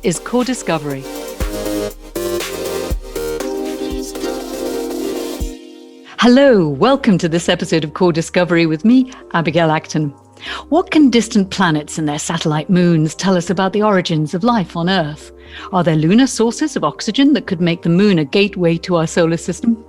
is CORDIScovery. Hello, welcome to this episode of CORDIScovery with me, Abigail Acton. What can distant planets and their satellite moons tell us about the origins of life on Earth? Are there lunar sources of oxygen that could make the moon a gateway to our solar system?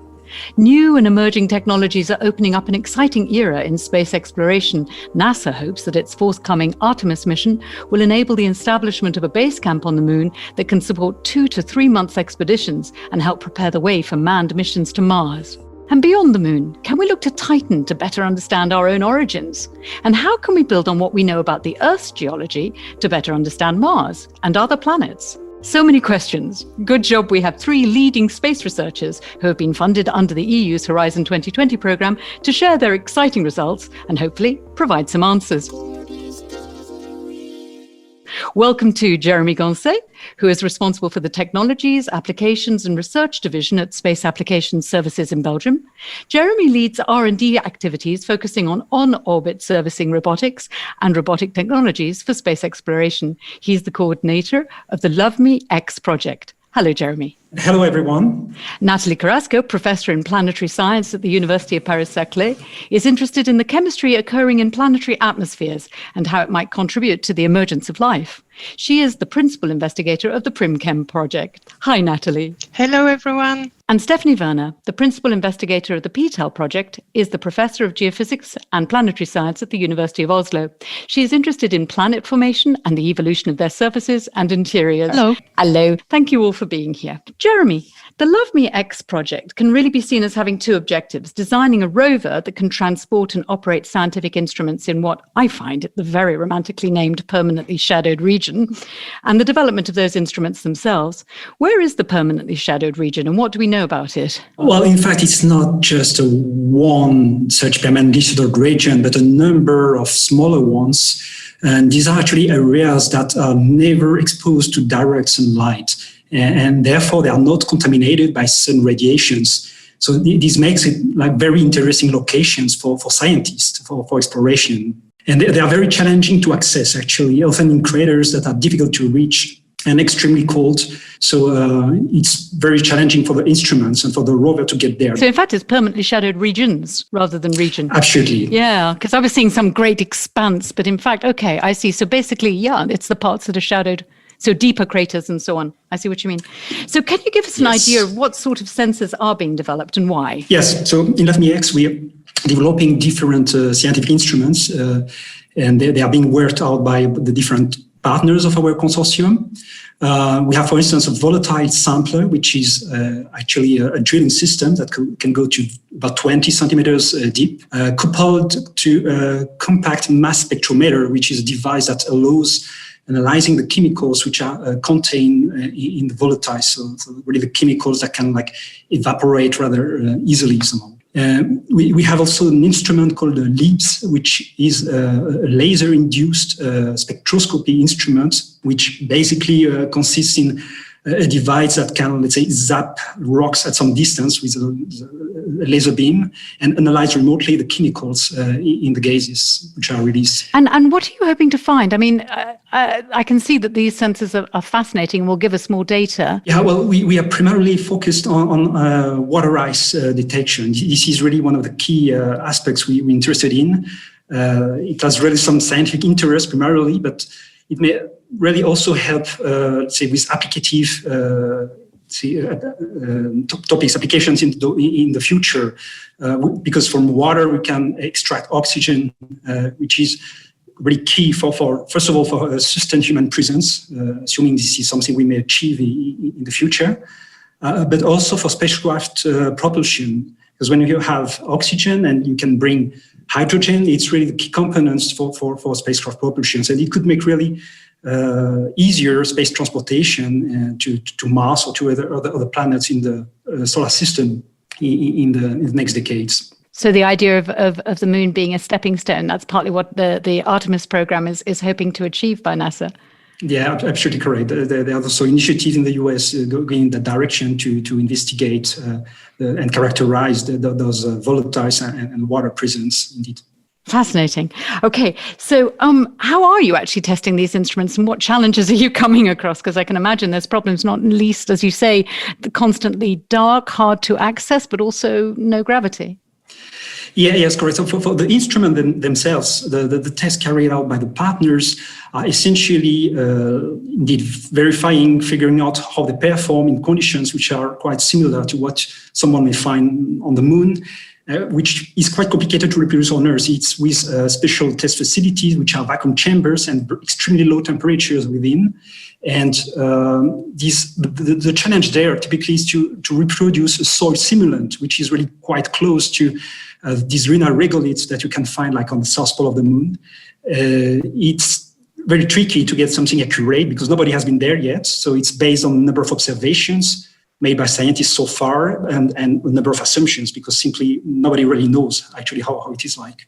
New and emerging technologies are opening up an exciting era in space exploration. NASA hopes that its forthcoming Artemis mission will enable the establishment of a base camp on the moon that can support 2 to 3 month expeditions and help prepare the way for manned missions to Mars. And beyond the moon, can we look to Titan to better understand our own origins? And how can we build on what we know about the Earth's geology to better understand Mars and other planets? So many questions. Good job we have 3 leading space researchers who have been funded under the EU's Horizon 2020 programme to share their exciting results and hopefully provide some answers. Welcome to Jeremi Gancet, who is responsible for the Technologies, Applications and Research Division at Space Applications Services in Belgium. Jeremi leads R&D activities focusing on on-orbit servicing robotics and robotic technologies for space exploration. He's the coordinator of the LoveMe-X project. Hello, Jeremi. Hello, everyone. Nathalie Carrasco, professor in planetary science at the University of Paris-Saclay, is interested in the chemistry occurring in planetary atmospheres and how it might contribute to the emergence of life. She is the principal investigator of the PrimChem project. Hi, Nathalie. Hello, everyone. And Stephanie Werner, the principal investigator of the PTEL project, is the professor of geophysics and planetary science at the University of Oslo. She is interested in planet formation and the evolution of their surfaces and interiors. Hello. Hello. Thank you all for being here. Jeremi, the LoveMe-X project can really be seen as having 2 objectives: designing a rover that can transport and operate scientific instruments in what I find the very romantically named permanently shadowed region, and the development of those instruments themselves. Where is the permanently shadowed region and what do we know about it? Well, in fact, it's not just one such permanently shadowed region, but a number of smaller ones. And these are actually areas that are never exposed to direct sunlight. And therefore they are not contaminated by sun radiations. So this makes it like very interesting locations for scientists, for exploration. And they are very challenging to access, actually, often in craters that are difficult to reach and extremely cold. So it's very challenging for the instruments and for the rover to get there. So in fact, it's permanently shadowed regions rather than region. Absolutely. Yeah, because I was seeing some great expanse, but in fact, okay, I see. So basically, yeah, it's the parts that are shadowed. So deeper craters and so on. I see what you mean. So can you give us an idea of what sort of sensors are being developed and why? Yes. So in LoveMe-X, we are developing different scientific instruments, and they are being worked out by the different partners of our consortium. We have, for instance, a volatile sampler, which is actually a drilling system that can go to about 20 centimeters deep, coupled to a compact mass spectrometer, which is a device that allows analyzing the chemicals which are contained in the volatile, so really the chemicals that can evaporate rather easily somehow. We have also an instrument called the LEAPS, which is a laser-induced spectroscopy instrument, which basically consists in a device that can, let's say, zap rocks at some distance with a laser beam and analyze remotely the chemicals in the gases which are released. And what are you hoping to find? I mean, I can see that these sensors are fascinating and will give us more data. Yeah, well, we are primarily focused on water ice detection. This is really one of the key aspects we're interested in. It has really some scientific interest primarily, but it may really also help, let's say, with applicative topics, applications in the future, because from water we can extract oxygen, which is really key for first of all, for sustained human presence, assuming this is something we may achieve in the future, but also for spacecraft propulsion, because when you have oxygen and you can bring hydrogen, it's really the key components for spacecraft propulsion. So it could make really easier space transportation to Mars or to other planets in the solar system in the next decades. So the idea of the moon being a stepping stone, that's partly what the Artemis program is hoping to achieve by NASA. Yeah, absolutely correct. There are also initiatives in the US going in that direction to investigate and characterize those volatiles and water prisons, indeed. Fascinating. Okay, so how are you actually testing these instruments, and what challenges are you coming across? Because I can imagine there's problems, not least, as you say, the constantly dark, hard to access, but also no gravity. Yes, correct. So for the instrument themselves, the tests carried out by the partners are essentially indeed verifying, figuring out how they perform in conditions which are quite similar to what someone may find on the moon. Which is quite complicated to reproduce on Earth. It's with special test facilities, which are vacuum chambers and extremely low temperatures within. And the challenge there typically is to reproduce a soil simulant, which is really quite close to these lunar regoliths that you can find like on the south pole of the moon. It's very tricky to get something accurate because nobody has been there yet. So it's based on a number of observations made by scientists so far and a number of assumptions because simply nobody really knows actually how it is like.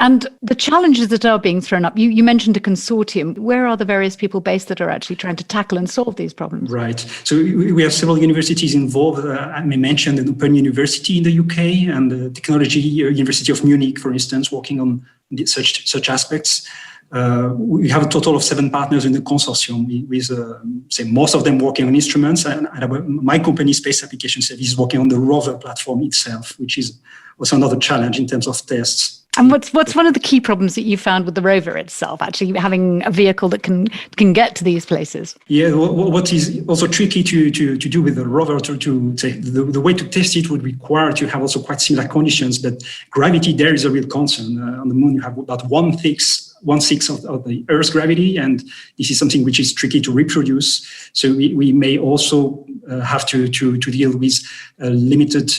And the challenges that are being thrown up, you mentioned a consortium. Where are the various people based that are actually trying to tackle and solve these problems? Right. So we have several universities involved. I may mention the Open University in the UK and the Technology University of Munich, for instance, working on such aspects. We have a total of 7 partners in the consortium, with say most of them working on instruments, and my company, Space Application Service, is working on the rover platform itself, which is also another challenge in terms of tests. And what's one of the key problems that you found with the rover itself, actually having a vehicle that can get to these places? Yeah, what is also tricky to do with the rover, to say the way to test it would require to have also quite similar conditions, but gravity there is a real concern. On the moon, you have about 1/6 of the Earth's gravity, and this is something which is tricky to reproduce. So we may also have to deal with limited,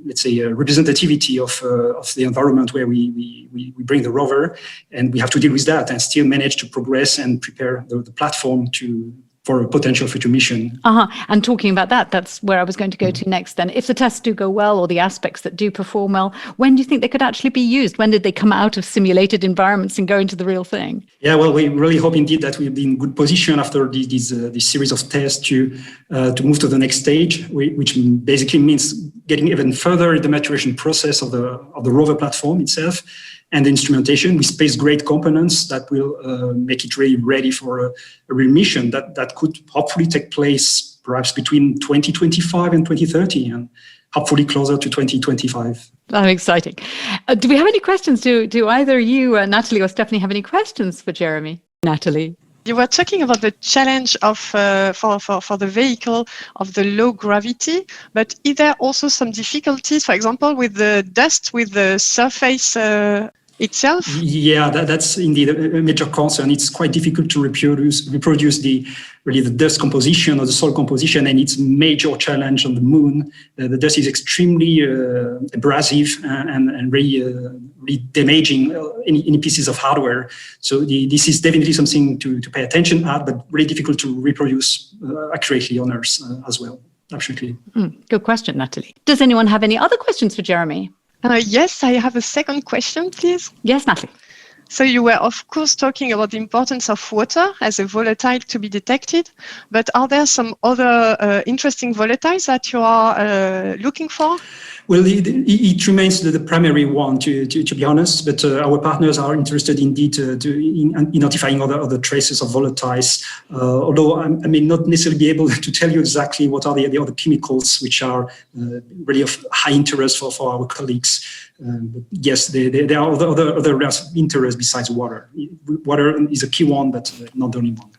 let's say, representativity of the environment where we bring the rover, and we have to deal with that and still manage to progress and prepare the platform for a potential future mission. And talking about that, that's where I was going to go to next then. If the tests do go well, or the aspects that do perform well, when do you think they could actually be used? When did they come out of simulated environments and go into the real thing? Yeah, well, we really hope indeed that we'll be in good position after this series of tests to move to the next stage, which basically means getting even further in the maturation process of the rover platform itself, and the instrumentation with space-grade components that will make it really ready for a real mission that could hopefully take place perhaps between 2025 and 2030, and hopefully closer to 2025. That's exciting. Do we have any questions? Do either you, Nathalie or Stephanie, have any questions for Jeremi? Nathalie? You were talking about the challenge of for the vehicle of the low gravity, but is there also some difficulties, for example, with the dust, with the surface itself? Yeah, that's indeed a major concern. It's quite difficult to reproduce the dust composition or the soil composition, and it's a major challenge on the moon. The dust is extremely abrasive and really damaging any pieces of hardware. So this is definitely something to pay attention at, but really difficult to reproduce accurately on Earth as well. Absolutely. Good question, Nathalie. Does anyone have any other questions for Jeremi? Yes, I have a second question, please. Yes, Nathalie. So you were, of course, talking about the importance of water as a volatile to be detected, but are there some other interesting volatiles that you are looking for? Well, it remains the primary one, to be honest, but our partners are interested indeed in identifying other traces of volatiles, although I may not necessarily be able to tell you exactly what are the other chemicals which are really of high interest for our colleagues. But yes, there are other areas of interest besides water. Water is a key one, but not the only one.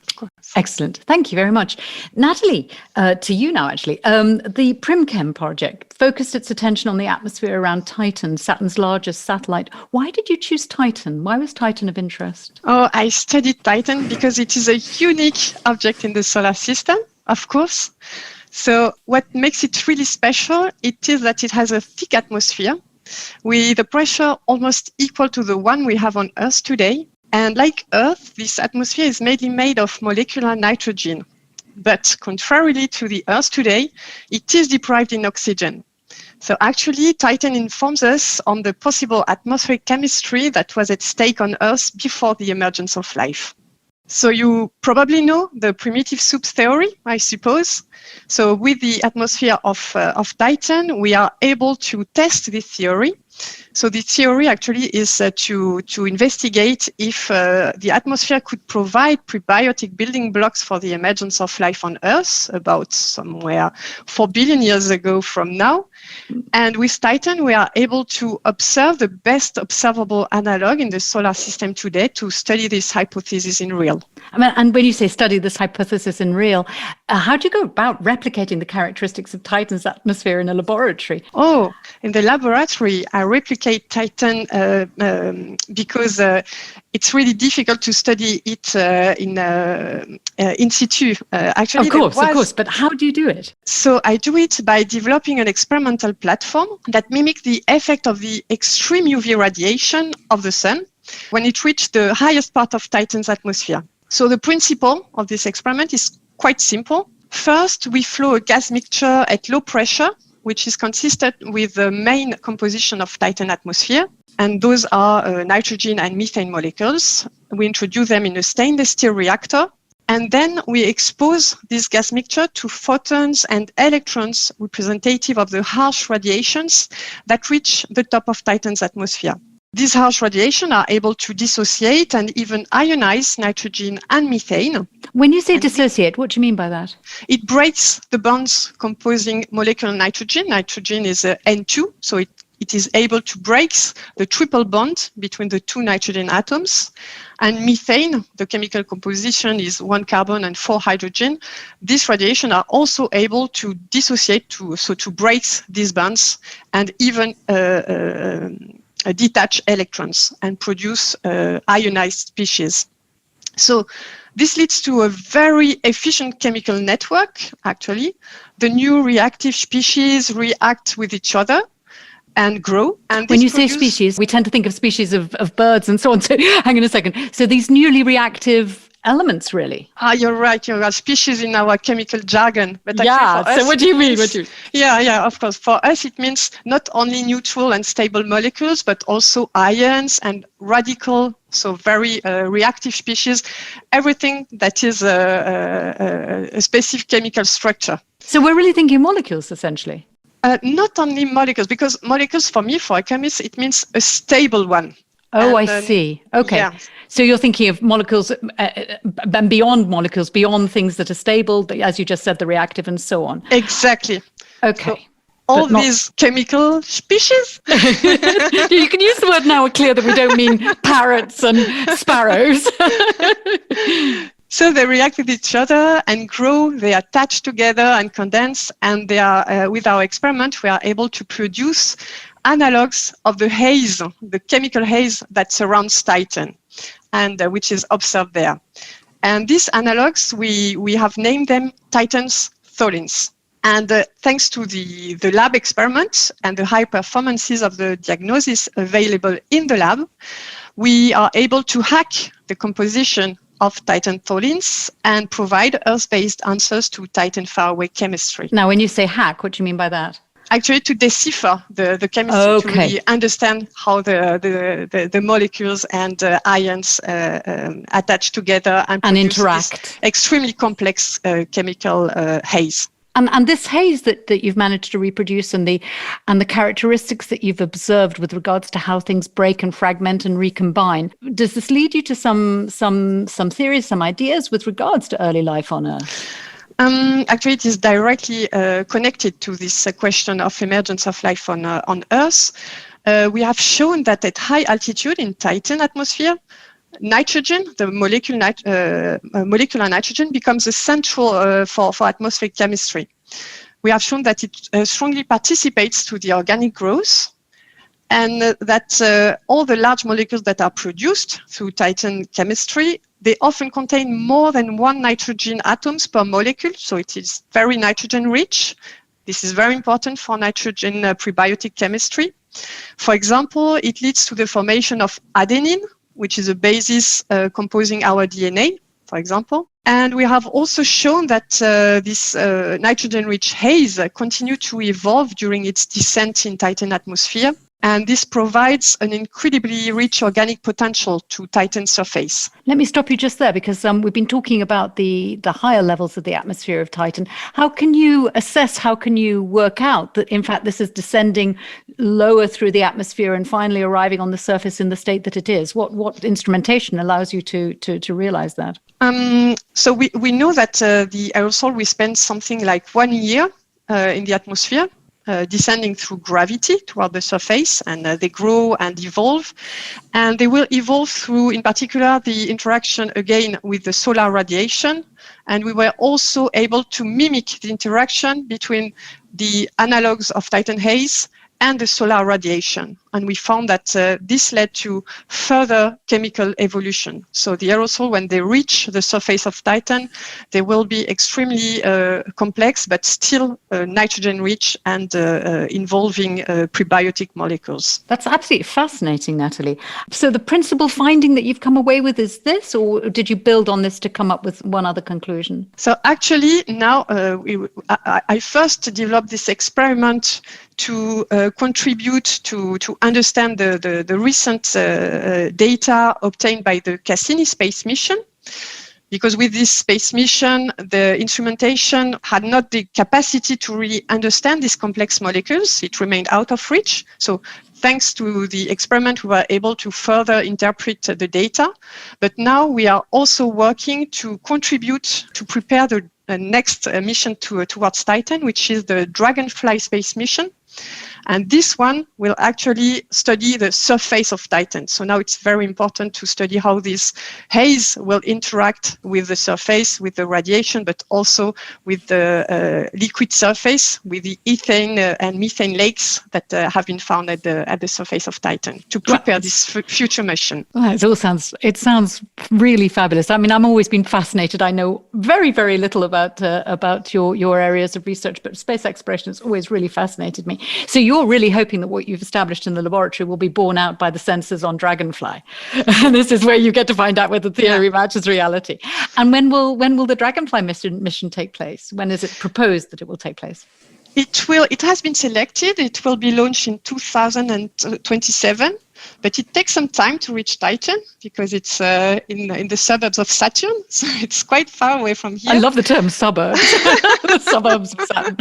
Excellent. Thank you very much. Nathalie, to you now, actually. The PrimChem project focused its attention on the atmosphere around Titan, Saturn's largest satellite. Why did you choose Titan? Why was Titan of interest? Oh, I studied Titan because it is a unique object in the solar system, of course. So what makes it really special, it is that it has a thick atmosphere with a pressure almost equal to the one we have on Earth today. And like Earth, this atmosphere is mainly made of molecular nitrogen. But contrarily to the Earth today, it is deprived in oxygen. So actually, Titan informs us on the possible atmospheric chemistry that was at stake on Earth before the emergence of life. So you probably know the primitive soup theory, I suppose. So with the atmosphere of Titan, we are able to test this theory. So the theory actually is to investigate if the atmosphere could provide prebiotic building blocks for the emergence of life on Earth about somewhere 4 billion years ago from now. And with Titan, we are able to observe the best observable analog in the solar system today to study this hypothesis in real. And when you say study this hypothesis in real, how do you go about replicating the characteristics of Titan's atmosphere in a laboratory? Oh, in the laboratory, I replicate Titan because it's really difficult to study it in situ. Actually, of course. But how do you do it? So I do it by developing an experimental platform that mimics the effect of the extreme UV radiation of the sun when it reaches the highest part of Titan's atmosphere. So the principle of this experiment is quite simple. First, we flow a gas mixture at low pressure, which is consistent with the main composition of Titan atmosphere. And those are nitrogen and methane molecules. We introduce them in a stainless steel reactor. And then we expose this gas mixture to photons and electrons representative of the harsh radiations that reach the top of Titan's atmosphere. These harsh radiations are able to dissociate and even ionize nitrogen and methane. When you say dissociate, what do you mean by that? It breaks the bonds composing molecular nitrogen. Nitrogen is N2, so it is able to break the triple bond between the two nitrogen atoms. And methane, the chemical composition is 1 carbon and 4 hydrogen. These radiations are also able to dissociate, to break these bonds and even detach electrons and produce ionized species. So this leads to a very efficient chemical network, actually. The new reactive species react with each other and grow. And when you say species, we tend to think of species of birds and so on. So hang on a second. So these newly reactive elements, really? You're right. Species in our chemical jargon. But yeah, for us, so what do you mean? Yeah, of course. For us, it means not only neutral and stable molecules, but also ions and radical, so very reactive species, everything that is a specific chemical structure. So we're really thinking molecules, essentially? Not only molecules, because molecules for me, for a chemist, it means a stable one. Oh, I see. Okay. Yeah. So you're thinking of molecules and beyond molecules, beyond things that are stable, as you just said, the reactive and so on. Exactly. Okay. So all these chemical species. You can use the word now. We're clear that we don't mean parrots and sparrows. So they react with each other and grow, they attach together and condense, and they are, with our experiment, we are able to produce analogs of the haze, the chemical haze that surrounds Titan, and which is observed there. And these analogs, we have named them Titan's tholins. And thanks to the lab experiment and the high performances of the diagnosis available in the lab, we are able to hack the composition of Titan tholins and provide Earth-based answers to Titan faraway chemistry. Now, when you say hack, what do you mean by that? Actually, to decipher the chemistry, to really understand how the molecules and ions attach together and interact. Extremely complex chemical haze. And this haze that you've managed to reproduce and the characteristics that you've observed with regards to how things break and fragment and recombine, does this lead you to some theories, some ideas with regards to early life on Earth? Actually, it is directly connected to this question of emergence of life on Earth. We have shown that at high altitude in Titan atmosphere, nitrogen, the molecular nitrogen, becomes essential for atmospheric chemistry. We have shown that it strongly participates to the organic growth, and that all the large molecules that are produced through Titan chemistry, they often contain more than 1 nitrogen atoms per molecule, so it is very nitrogen rich. This is very important for nitrogen prebiotic chemistry. For example, it leads to the formation of adenine, which is a basis composing our DNA, for example. And we have also shown that this nitrogen-rich haze continue to evolve during its descent in Titan atmosphere. And this provides an incredibly rich organic potential to Titan's surface. Let me stop you just there, because we've been talking about the higher levels of the atmosphere of Titan. How can you assess, how can you work out that, in fact, this is descending lower through the atmosphere and finally arriving on the surface in the state that it is? What instrumentation allows you to realize that? So we know that the aerosol, we spend something like 1 year in the atmosphere, descending through gravity toward the surface, and they grow and evolve. And they will evolve through, in particular, the interaction again with the solar radiation. And we were also able to mimic the interaction between the analogs of Titan haze and the solar radiation. And we found that this led to further chemical evolution. So the aerosol, when they reach the surface of Titan, they will be extremely complex, but still nitrogen-rich and involving prebiotic molecules. That's absolutely fascinating, Nathalie. So the principal finding that you've come away with is this, or did you build on this to come up with one other conclusion? So actually, now I first developed this experiment to contribute to understand the recent data obtained by the Cassini space mission. Because with this space mission, the instrumentation had not the capacity to really understand these complex molecules. It remained out of reach. So thanks to the experiment, we were able to further interpret the data. But now we are also working to contribute to prepare the next mission towards Titan, which is the Dragonfly space mission. And this one will actually study the surface of Titan. So now it's very important to study how this haze will interact with the surface, with the radiation, but also with the liquid surface, with the ethane and methane lakes that have been found at the surface of Titan to prepare this future mission. Well, it sounds really fabulous. I mean, I've always been fascinated. I know very, very little about your areas of research, but space exploration has always really fascinated me. So you're really hoping that what you've established in the laboratory will be borne out by the sensors on Dragonfly. And this is where you get to find out whether theory matches reality. And when will the Dragonfly mission take place? When is it proposed that it will take place? It has been selected. It will be launched in 2027. But it takes some time to reach Titan because it's in the suburbs of Saturn. So it's quite far away from here. I love the term suburbs. The suburbs of Saturn.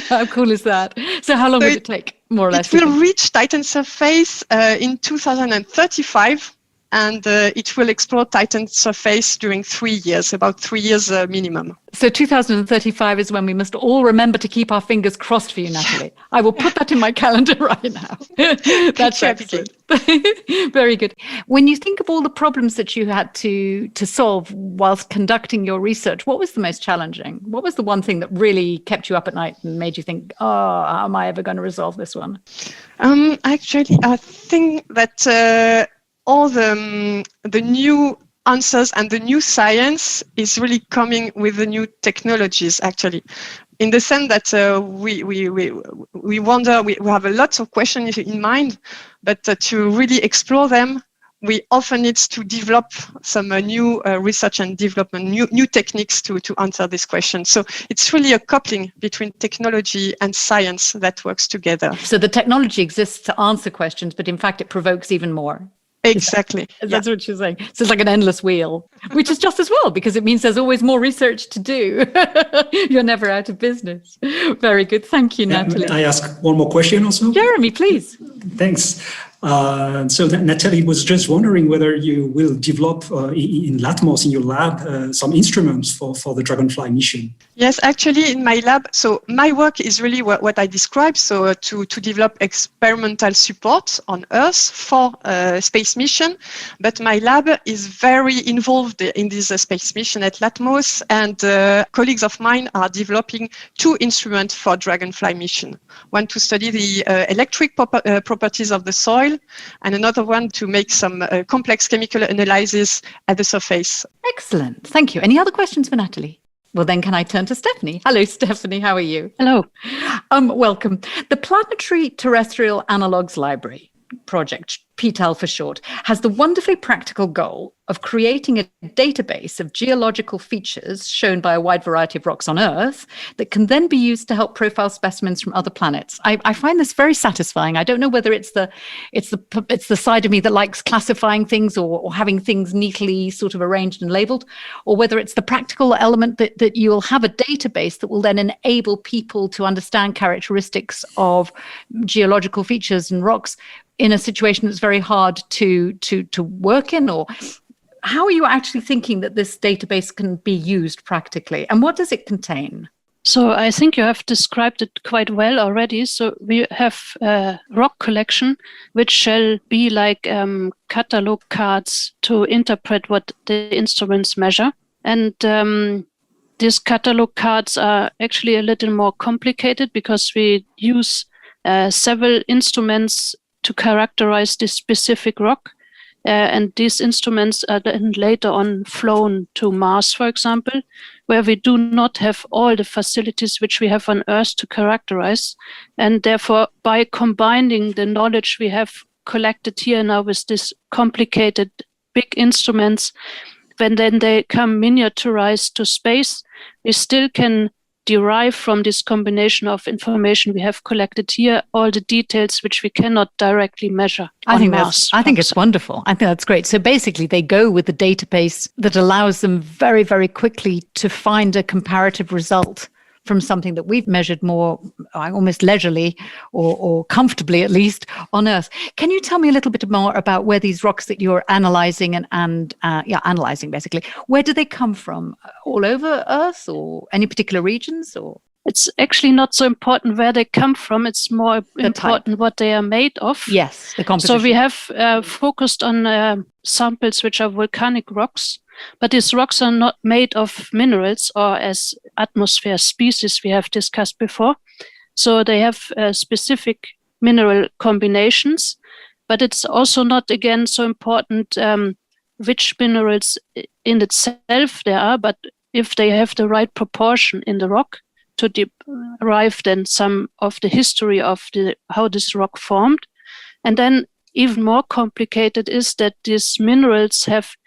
How cool is that? So how long would it take, more or less? It will reach Titan's surface in 2035. And it will explore Titan's surface during 3 years, about 3 years minimum. So 2035 is when we must all remember to keep our fingers crossed for you, Nathalie. I will put that in my calendar right now. That's excellent. Very good. When you think of all the problems that you had to solve whilst conducting your research, what was the most challenging? What was the one thing that really kept you up at night and made you think, oh, how am I ever going to resolve this one? Actually, I think that all the new answers and the new science is really coming with the new technologies, actually, in the sense that we wonder, we have a lot of questions in mind, but to really explore them, we often need to develop some new research and development, new techniques to answer this question. So it's really a coupling between technology and science that works together. So the technology exists to answer questions, but in fact, it provokes even more. Exactly. That's what you're saying. So it's like an endless wheel, which is just as well, because it means there's always more research to do. You're never out of business. Very good. Thank you, Nathalie. I ask one more question also? Jeremi, please. Thanks. So Nathalie was just wondering whether you will develop in Latmos, in your lab, some instruments for the Dragonfly mission. Yes, actually in my lab, so my work is really what I described, so to develop experimental support on Earth for space mission, but my lab is very involved in this space mission at Latmos, and colleagues of mine are developing 2 instruments for Dragonfly mission. One to study the electric properties of the soil, and another one to make some complex chemical analysis at the surface. Excellent. Thank you. Any other questions for Nathalie? Well, then can I turn to Stephanie? Hello, Stephanie. How are you? Hello. Welcome. The Planetary Terrestrial Analogues Library project PTAL for short, has the wonderfully practical goal of creating a database of geological features shown by a wide variety of rocks on Earth that can then be used to help profile specimens from other planets. I find this very satisfying. I don't know whether it's the side of me that likes classifying things or having things neatly sort of arranged and labeled, or whether it's the practical element that you'll have a database that will then enable people to understand characteristics of geological features and rocks in a situation that's very hard to work in. Or how are you actually thinking that this database can be used practically, and what does it contain? So I think you have described it quite well already. So we have a rock collection, which shall be like catalog cards to interpret what the instruments measure. And these catalog cards are actually a little more complicated because we use several instruments to characterize this specific rock. And these instruments are then later on flown to Mars, for example, where we do not have all the facilities which we have on Earth to characterize. And therefore, by combining the knowledge we have collected here now with this complicated big instruments, when then they come miniaturized to space, we still can derive from this combination of information we have collected here all the details which we cannot directly measure on Mars. I think it's wonderful. I think that's great. So basically they go with the database that allows them very, very quickly to find a comparative result from something that we've measured more almost leisurely or comfortably, at least, on Earth. Can you tell me a little bit more about where these rocks that you're analyzing analyzing basically, where do they come from? All over Earth or any particular regions? Or it's actually not so important where they come from. It's more important what they are made of. Yes, the composition. So we have focused on samples which are volcanic rocks. But these rocks are not made of minerals or as atmosphere species we have discussed before. So they have specific mineral combinations, but it's also not, again, so important which minerals in itself there are, but if they have the right proportion in the rock to derive then some of the history of how this rock formed. And then even more complicated is that these minerals have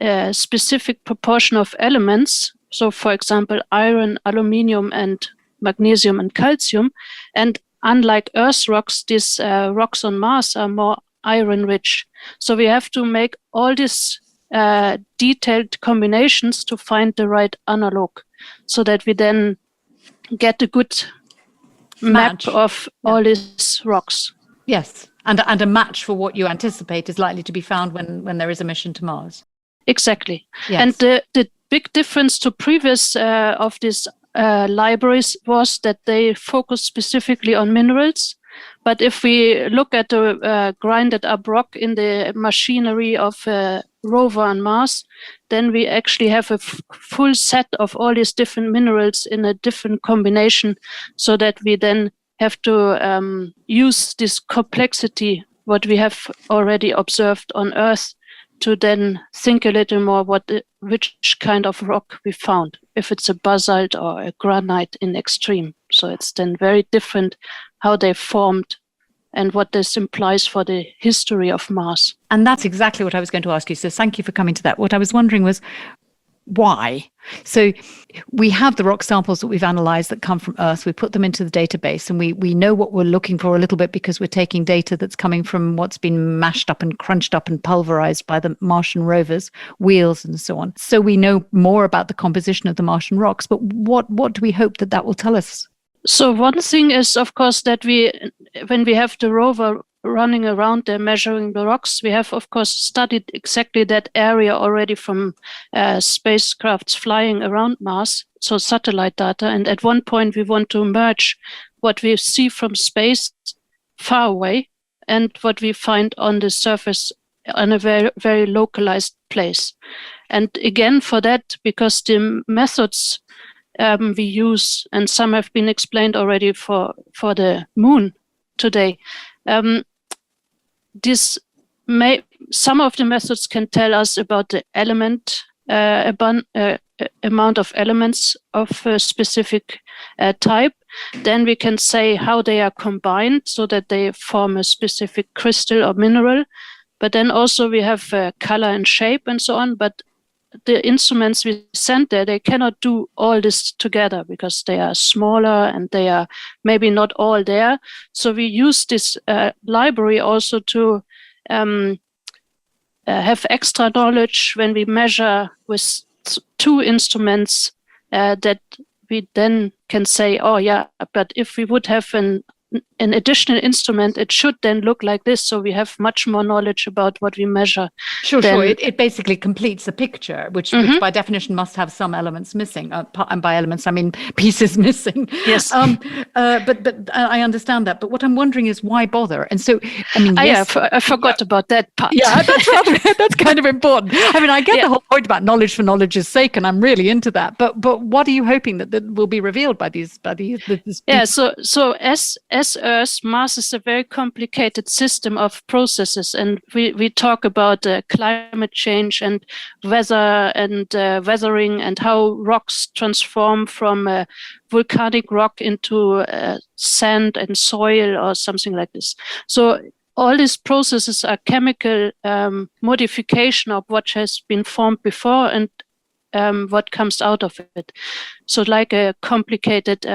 a specific proportion of elements. So, for example, iron, aluminium, and magnesium and calcium. And unlike Earth rocks, these rocks on Mars are more iron-rich. So we have to make all these detailed combinations to find the right analog, so that we then get a good map of all these rocks. Yes, and a match for what you anticipate is likely to be found when there is a mission to Mars. Exactly. Yes. And the big difference to previous of these libraries was that they focused specifically on minerals. But if we look at the grinded up rock in the machinery of a rover on Mars, then we actually have a full set of all these different minerals in a different combination, so that we then have to use this complexity, what we have already observed on Earth, to then think a little more which kind of rock we found, if it's a basalt or a granite in extreme. So it's then very different how they formed and what this implies for the history of Mars. And that's exactly what I was going to ask you. So thank you for coming to that. What I was wondering was, why? So we have the rock samples that we've analyzed that come from Earth. We put them into the database, and we know what we're looking for a little bit because we're taking data that's coming from what's been mashed up and crunched up and pulverized by the Martian rovers, wheels and so on. So we know more about the composition of the Martian rocks. But what do we hope that will tell us? So one thing is, of course, that when we have the rover running around there measuring the rocks, we have, of course, studied exactly that area already from spacecrafts flying around Mars, so satellite data. And at one point, we want to merge what we see from space far away and what we find on the surface in a very, very localized place. And again, for that, because the methods we use, and some have been explained already for the moon today, some of the methods can tell us about the element amount of elements of a specific type. Then we can say how they are combined so that they form a specific crystal or mineral. But then also we have color and shape and so on. But the instruments we send there, they cannot do all this together because they are smaller and they are maybe not all there. So we use this library also to have extra knowledge when we measure with two instruments that we then can say, oh yeah, but if we would have an additional instrument, it should then look like this. So we have much more knowledge about what we measure. Sure. It basically completes a picture, which by definition must have some elements missing. And by elements, I mean pieces missing. Yes. But I understand that. But what I'm wondering is why bother? And so, I mean, yes, I forgot about that part. Yeah, that's kind of important. I mean, I get the whole point about knowledge for knowledge's sake, and I'm really into that. But what are you hoping that will be revealed by these? Yeah. So as Earth, Mars is a very complicated system of processes, and we talk about climate change and weather and weathering and how rocks transform from volcanic rock into sand and soil or something like this. So all these processes are chemical modification of what has been formed before and what comes out of it. So like a complicated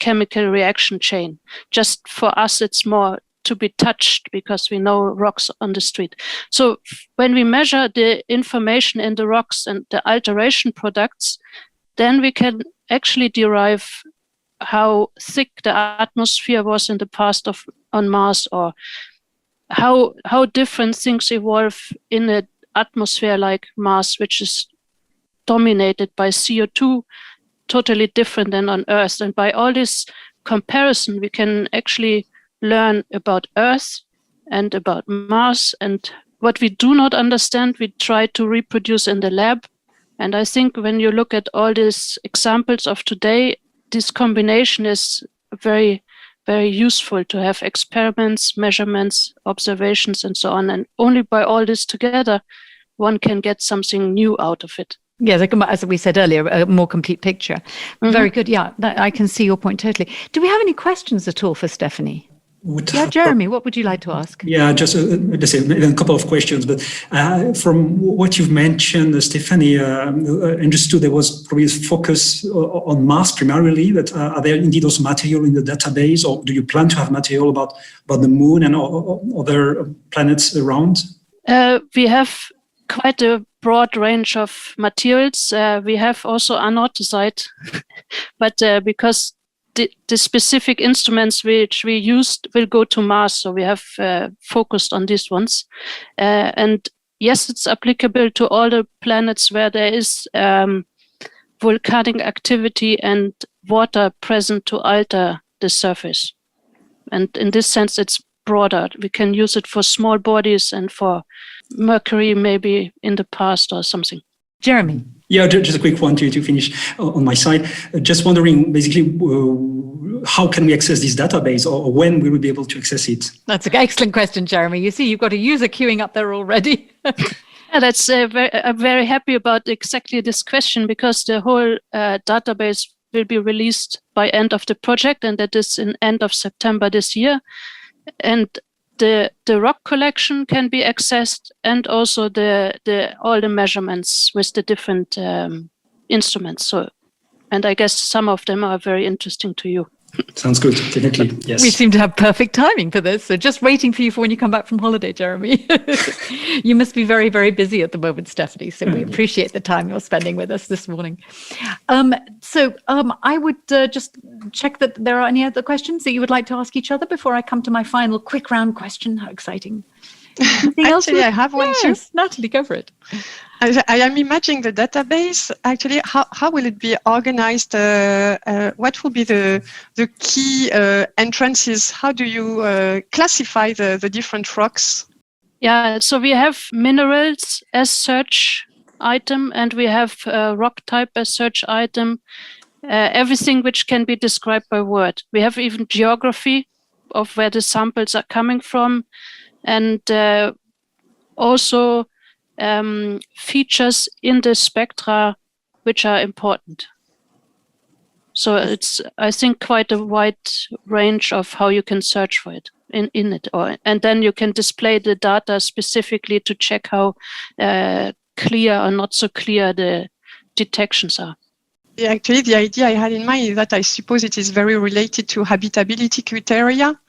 chemical reaction chain. Just for us, it's more to be touched because we know rocks on the street. So when we measure the information in the rocks and the alteration products, then we can actually derive how thick the atmosphere was in the past on Mars, or how different things evolve in an atmosphere like Mars, which is dominated by CO2, totally different than on Earth. And by all this comparison, we can actually learn about Earth and about Mars. And what we do not understand, we try to reproduce in the lab. And I think when you look at all these examples of today, this combination is very, very useful to have experiments, measurements, observations, and so on. And only by all this together, one can get something new out of it. Yes, as we said earlier, a more complete picture. Mm-hmm. Very good. Yeah, I can see your point totally. Do we have any questions at all for Stephanie? Jeremi, what would you like to ask? Yeah, just let's say a couple of questions. But from what you've mentioned, Stephanie, understood there was probably a focus on Mars primarily. But are there indeed also material in the database, or do you plan to have material about the Moon and other planets around? We have quite a broad range of materials. We have also anorthosite, but because the specific instruments which we used will go to Mars, so we have focused on these ones. And yes, it's applicable to all the planets where there is volcanic activity and water present to alter the surface. And in this sense, it's broader. We can use it for small bodies and for Mercury maybe in the past or something. Jeremi. Yeah, just a quick one to finish on my side. Just wondering, basically, how can we access this database, or when we will be able to access it? That's an excellent question, Jeremi. You see, you've got a user queuing up there already. Yeah, that's I'm very happy about exactly this question, because the whole database will be released by end of the project, and that is in end of September this year. And the rock collection can be accessed, and also all the measurements with the different instruments. So, and I guess some of them are very interesting to you. Sounds good, definitely. Yes. We seem to have perfect timing for this. So just waiting for you for when you come back from holiday, Jeremi. You must be very, very busy at the moment, Stephanie. So we appreciate the time you're spending with us this morning. So I would just check that there are any other questions that you would like to ask each other before I come to my final quick round question. How exciting. Actually, I have one too. Nathalie, go for it. I am imagining the database. Actually, how will it be organized? What will be the key entrances? How do you classify the different rocks? Yeah, so we have minerals as search item, and we have rock type as search item. Everything which can be described by word. We have even geography of where the samples are coming from, and also features in the spectra which are important. So it's, I think, quite a wide range of how you can search for it in it, and then you can display the data specifically to check how clear or not so clear the detections are. Yeah, actually, the idea I had in mind is that I suppose it is very related to habitability criteria.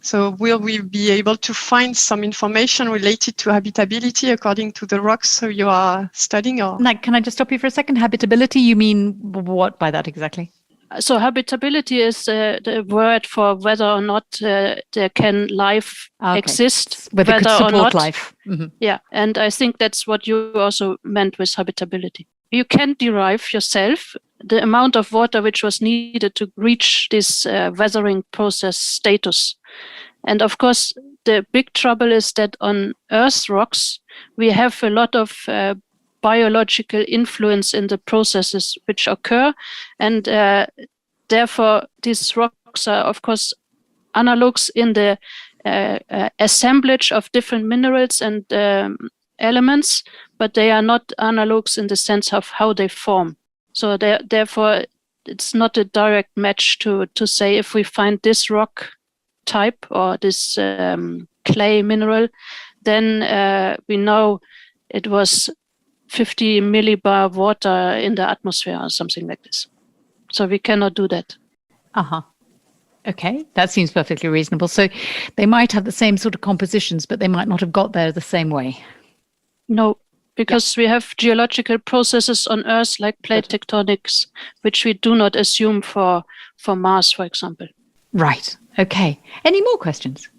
So will we be able to find some information related to habitability according to the rocks you are studying? Or Can I just stop you for a second? Habitability, you mean what by that exactly? So habitability is the word for whether or not there can life exist, whether it could support life. Mm-hmm. Yeah, and I think that's what you also meant with habitability. You can derive yourself the amount of water which was needed to reach this weathering process status. And of course, the big trouble is that on Earth's rocks, we have a lot of biological influence in the processes which occur. And therefore, these rocks are, of course, analogues in the assemblage of different minerals and elements, but they are not analogues in the sense of how they form. So therefore, it's not a direct match to say if we find this rock type or this clay mineral, then we know it was 50 millibar of water in the atmosphere or something like this. So we cannot do that. Okay, that seems perfectly reasonable. So they might have the same sort of compositions, but they might not have got there the same way. No, because we have geological processes on Earth like plate tectonics, which we do not assume for Mars, for example. Right. Okay. Any more questions?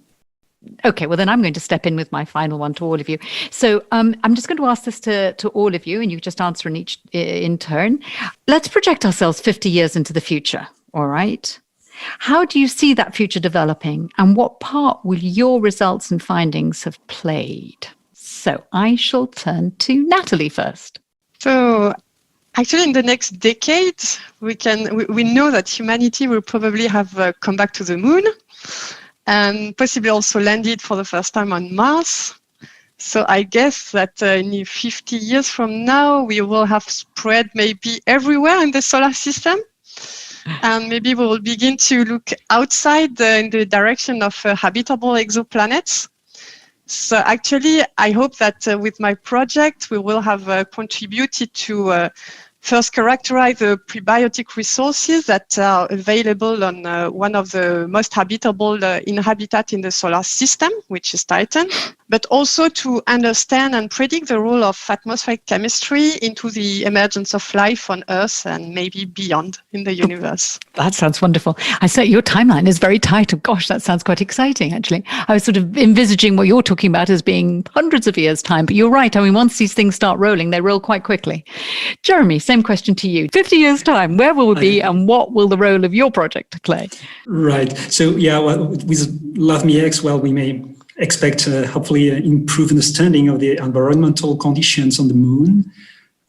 Okay, well, then I'm going to step in with my final one to all of you. So I'm just going to ask this to all of you, and you just answer in turn. Let's project ourselves 50 years into the future, all right? How do you see that future developing, and what part will your results and findings have played? So I shall turn to Nathalie first. So actually, in the next decade, we know that humanity will probably have come back to the moon, and possibly also landed for the first time on Mars. So I guess that in 50 years from now, we will have spread maybe everywhere in the solar system. And maybe we will begin to look outside in the direction of habitable exoplanets. So actually, I hope that with my project, we will have contributed to first characterize the prebiotic resources that are available on one of the most habitable inhabitat in the solar system, which is Titan, but also to understand and predict the role of atmospheric chemistry into the emergence of life on Earth and maybe beyond in the universe. That sounds wonderful. I say your timeline is very tight. Gosh, that sounds quite exciting, actually. I was sort of envisaging what you're talking about as being hundreds of years' time, but you're right. I mean, once these things start rolling, they roll quite quickly. Jeremi, same question to you. 50 years' time, where will we be and what will the role of your project play? Right. So, yeah, well, with LoveMeX, well, we may expect hopefully improve understanding of the environmental conditions on the moon.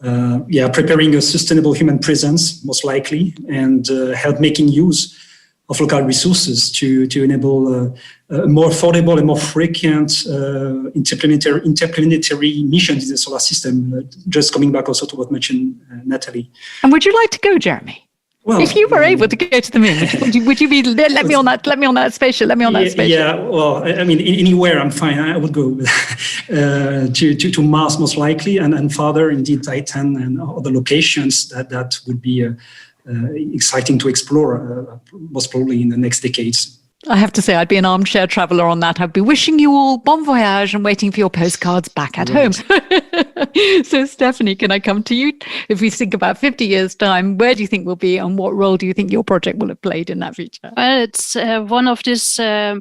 Preparing a sustainable human presence, most likely, and help making use of local resources to enable more affordable and more frequent interplanetary missions in the solar system. Just coming back also to what mentioned Nathalie. And would you like to go, Jeremi? Well, if you were able to go to the moon, would you be? Let me on that spaceship. Let me on that spaceship. Yeah. Well, I mean, anywhere I'm fine. I would go to Mars most likely, and further indeed Titan and other locations that would be exciting to explore, most probably in the next decades. I have to say, I'd be an armchair traveller on that. I'd be wishing you all bon voyage and waiting for your postcards back at home. So, Stephanie, can I come to you? If we think about 50 years' time, where do you think we'll be and what role do you think your project will have played in that future? Well, it's one of these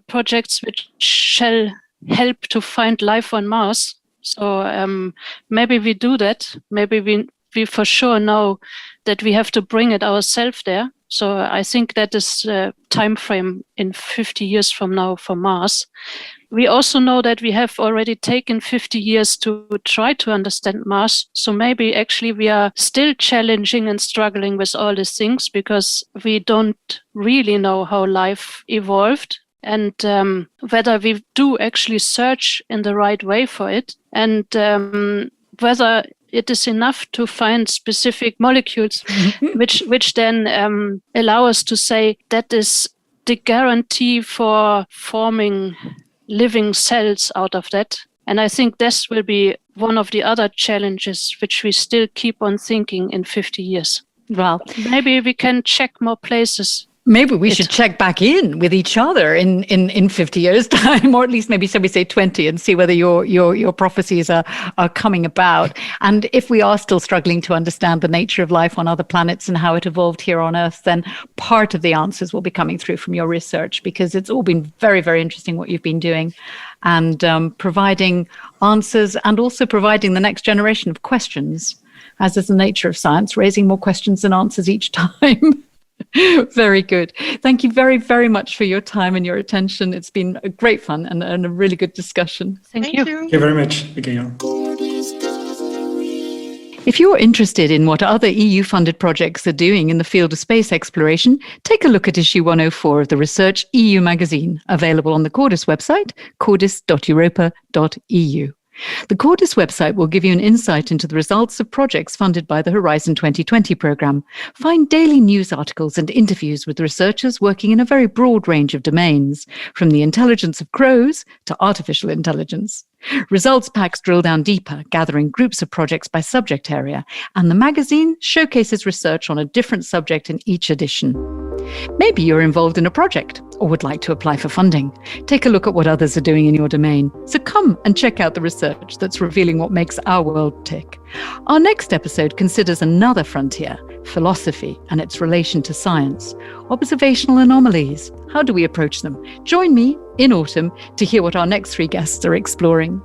projects which shall help to find life on Mars. So maybe we do that. Maybe we for sure know that we have to bring it ourselves there. So I think that is time frame in 50 years from now for Mars. We also know that we have already taken 50 years to try to understand Mars. So maybe actually we are still challenging and struggling with all these things because we don't really know how life evolved and whether we do actually search in the right way for it and whether it is enough to find specific molecules, which then allow us to say that is the guarantee for forming living cells out of that. And I think this will be one of the other challenges which we still keep on thinking in 50 years. Well, maybe we can check more places. Maybe we should check back in with each other in 50 years' time, or at least maybe somebody say 20, and see whether your prophecies are coming about. And if we are still struggling to understand the nature of life on other planets and how it evolved here on Earth, then part of the answers will be coming through from your research, because it's all been very, very interesting what you've been doing, and providing answers, and also providing the next generation of questions, as is the nature of science, raising more questions than answers each time. Very good. Thank you very, very much for your time and your attention. It's been a great fun and a really good discussion. Thank you. Thank you very much, Miguel. If you're interested in what other EU-funded projects are doing in the field of space exploration, take a look at issue 104 of the Research EU magazine, available on the CORDIS website, cordis.europa.eu. The CORDIS website will give you an insight into the results of projects funded by the Horizon 2020 programme. Find daily news articles and interviews with researchers working in a very broad range of domains, from the intelligence of crows to artificial intelligence. Results packs drill down deeper, gathering groups of projects by subject area, and the magazine showcases research on a different subject in each edition. Maybe you're involved in a project or would like to apply for funding. Take a look at what others are doing in your domain. So come and check out the research that's revealing what makes our world tick. Our next episode considers another frontier, philosophy and its relation to science. Observational anomalies. How do we approach them? Join me in autumn to hear what our next 3 guests are exploring.